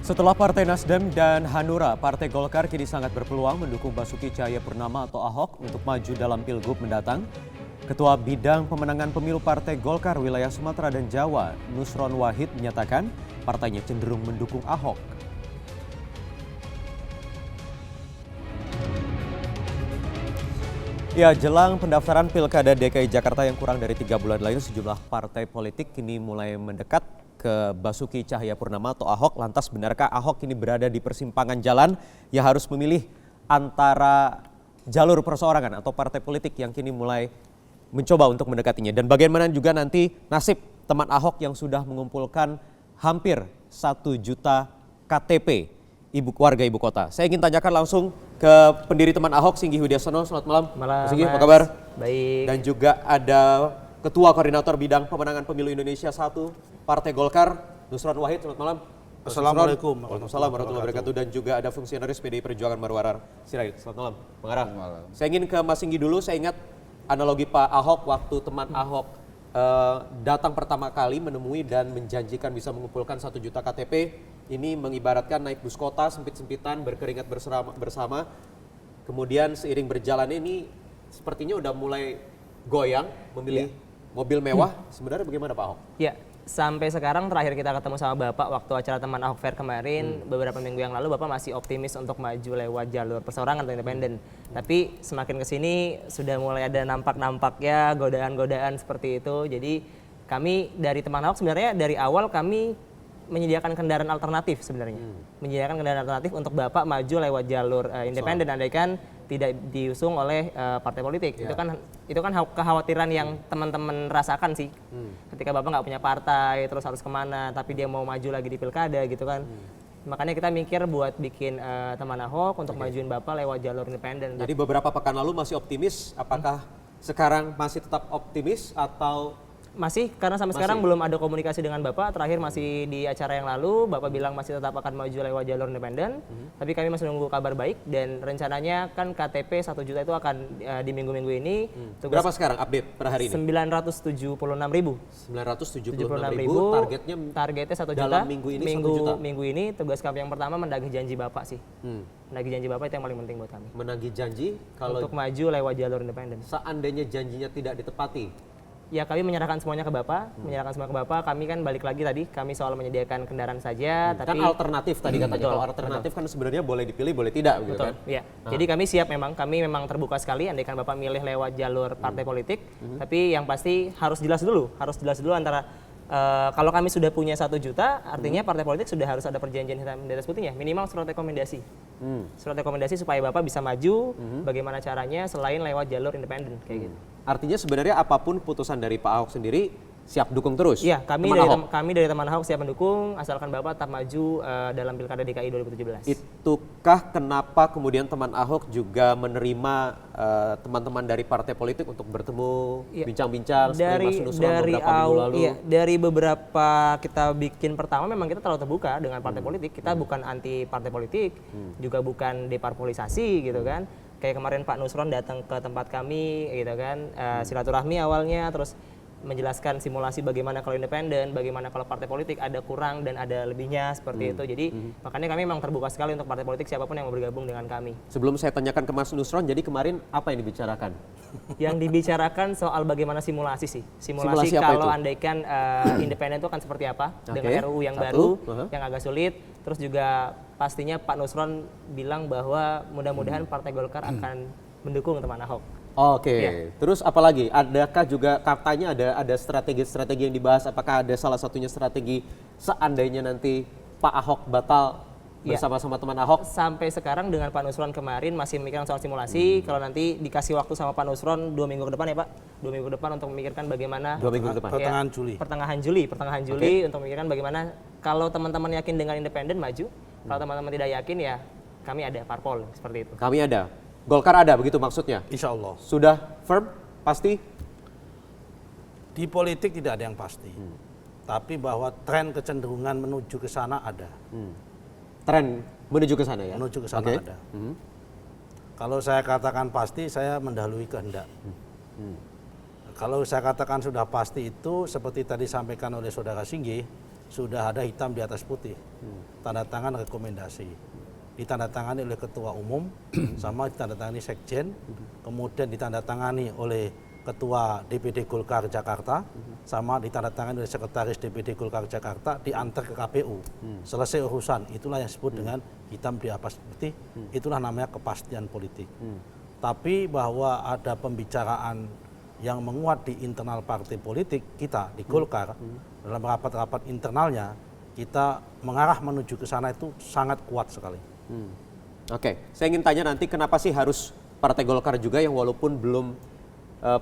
Setelah Partai Nasdem dan Hanura, Partai Golkar kini sangat berpeluang mendukung Basuki Cahayapurnama atau Ahok untuk maju dalam Pilgub mendatang. Ketua Bidang Pemenangan Pemilu Partai Golkar wilayah Sumatera dan Jawa, Nusron Wahid menyatakan partainya cenderung mendukung Ahok. Ya, jelang pendaftaran Pilkada DKI Jakarta yang kurang dari 3 bulan lagi, sejumlah partai politik kini mulai mendekat ke Basuki Cahayapurnama atau Ahok. Lantas benarkah Ahok kini berada di persimpangan jalan yang harus memilih antara jalur perseorangan atau partai politik yang kini mulai mencoba untuk mendekatinya? Dan bagaimana juga nanti nasib teman Ahok yang sudah mengumpulkan hampir 1 juta KTP warga ibu kota? Saya ingin tanyakan langsung ke pendiri teman Ahok, Singgih Widyasono. Selamat malam. Malam, Singgih, apa kabar? Baik. Dan juga ada Ketua Koordinator Bidang Pemenangan Pemilu Indonesia 1 Partai Golkar, Nusron Wahid. Selamat malam. Assalamualaikum. Waalaikumsalam warahmatullahi wabarakatuh. Dan juga ada fungsionaris PDI Perjuangan Marwarar Sirait. Selamat malam, Bang Ara. Saya ingin ke Mas Singgi dulu. Saya ingat analogi Pak Ahok waktu teman Ahok datang pertama kali menemui dan menjanjikan bisa mengumpulkan 1 juta KTP. Ini mengibaratkan naik bus kota sempit-sempitan berkeringat bersama. Kemudian seiring berjalan ini sepertinya udah mulai goyang memilih mobil mewah. Sebenarnya bagaimana Pak Ahok? Ya, sampai sekarang terakhir kita ketemu sama Bapak waktu acara teman Ahok Fair kemarin, beberapa minggu yang lalu Bapak masih optimis untuk maju lewat jalur perseorangan atau independen. Tapi semakin kesini sudah mulai ada nampak-nampaknya godaan-godaan seperti itu. Jadi kami dari teman Ahok sebenarnya dari awal kami menyediakan kendaraan alternatif sebenarnya. Menyediakan kendaraan alternatif untuk Bapak maju lewat jalur independen, andaikan tidak diusung oleh partai politik. Itu kan kekhawatiran yang teman-teman rasakan sih. Ketika Bapak nggak punya partai, terus harus kemana, tapi dia mau maju lagi di pilkada gitu kan. Makanya kita mikir buat bikin teman Ahok untuk majuin Bapak lewat jalur independen. Jadi beberapa pekan lalu masih optimis, apakah sekarang masih tetap optimis atau? Masih, karena sampai sekarang belum ada komunikasi dengan Bapak. Terakhir masih di acara yang lalu, Bapak bilang masih tetap akan maju lewat jalur independen. Tapi kami masih nunggu kabar baik dan rencananya kan KTP 1 juta itu akan di minggu-minggu ini. Berapa sekarang update per hari ini? 976.000. 976.000, targetnya 1 juta. dalam minggu ini 1 juta. Minggu ini tugas kami yang pertama menagih janji Bapak sih. Menagih janji Bapak itu yang paling penting buat kami. Menagih janji kalau untuk maju lewat jalur independen. Seandainya janjinya tidak ditepati, ya kami menyerahkan semuanya ke Bapak, Kami kan balik lagi tadi, kami soal menyediakan kendaraan saja, tapi kan alternatif tadi katanya. Kalau alternatif kan sebenarnya boleh dipilih, boleh tidak, gitu kan? Iya. Jadi kami siap kami memang terbuka sekali andaikan Bapak milih lewat jalur partai politik, tapi yang pasti harus jelas dulu antara kalau kami sudah punya 1 juta, artinya partai politik sudah harus ada perjanjian hitam di atas putihnya, minimal surat rekomendasi. Surat rekomendasi supaya Bapak bisa maju, bagaimana caranya selain lewat jalur independen kayak gitu. Artinya sebenarnya apapun putusan dari Pak Ahok sendiri siap dukung terus? Iya, kami dari teman Ahok siap mendukung asalkan Bapak tetap maju dalam Pilkada DKI 2017. Itukah kenapa kemudian teman Ahok juga menerima teman-teman dari partai politik untuk bertemu, bincang-bincang seperti Mas Nusron beberapa minggu lalu? Iya, dari beberapa kita bikin pertama memang kita terlalu terbuka dengan partai politik. Kita bukan anti partai politik, juga bukan deparpolisasi gitu kan. Kayak kemarin Pak Nusron datang ke tempat kami gitu kan, silaturahmi awalnya, terus menjelaskan simulasi bagaimana kalau independen, bagaimana kalau partai politik ada kurang dan ada lebihnya seperti itu. Jadi makanya kami memang terbuka sekali untuk partai politik siapapun yang mau bergabung dengan kami. Sebelum saya tanyakan ke Mas Nusron, jadi kemarin apa yang dibicarakan? Yang dibicarakan soal bagaimana simulasi sih. Simulasi kalau andaikan independen itu akan seperti apa dengan RUU yang baru, yang agak sulit. Terus juga pastinya Pak Nusron bilang bahwa mudah-mudahan Partai Golkar akan mendukung teman Ahok. Oke. Terus apalagi? Adakah juga katanya ada strategi-strategi yang dibahas? Apakah ada salah satunya strategi seandainya nanti Pak Ahok batal bersama-sama teman Ahok? Sampai sekarang dengan Pak Nusron kemarin masih memikirkan soal simulasi. Kalau nanti dikasih waktu sama Pak Nusron 2 minggu ke depan ya Pak, 2 minggu ke depan untuk memikirkan bagaimana 2 minggu ke depan. Pertengahan Juli untuk memikirkan bagaimana kalau teman-teman yakin dengan independen maju, kalau teman-teman tidak yakin ya kami ada parpol seperti itu. Kami ada. Golkar ada begitu maksudnya? Insya Allah. Sudah firm? Pasti? Di politik tidak ada yang pasti. Tapi bahwa tren kecenderungan menuju ke sana ada. Tren menuju ke sana ya? Menuju ke sana ada. Kalau saya katakan pasti, saya mendahului kehendak. Kalau saya katakan sudah pasti itu, seperti tadi disampaikan oleh Saudara Singgih, sudah ada hitam di atas putih, tanda tangan rekomendasi, ditandatangani oleh ketua umum, sama ditandatangani sekjen, kemudian ditandatangani oleh ketua DPD Golkar Jakarta, sama ditandatangani oleh sekretaris DPD Golkar Jakarta, diantar ke KPU. Selesai urusan, itulah yang disebut dengan hitam di atas putih, itulah namanya kepastian politik. Tapi bahwa ada pembicaraan yang menguat di internal partai politik kita di Golkar, dalam rapat-rapat internalnya, kita mengarah menuju ke sana itu sangat kuat sekali. Oke, saya ingin tanya nanti kenapa sih harus Partai Golkar juga yang walaupun belum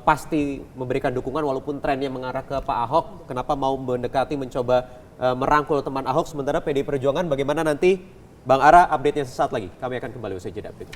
pasti memberikan dukungan walaupun trennya mengarah ke Pak Ahok, kenapa mau mendekati mencoba merangkul teman Ahok, sementara PDI Perjuangan bagaimana nanti? Bang Ara, update-nya sesaat lagi. Kami akan kembali usai jeda berikut.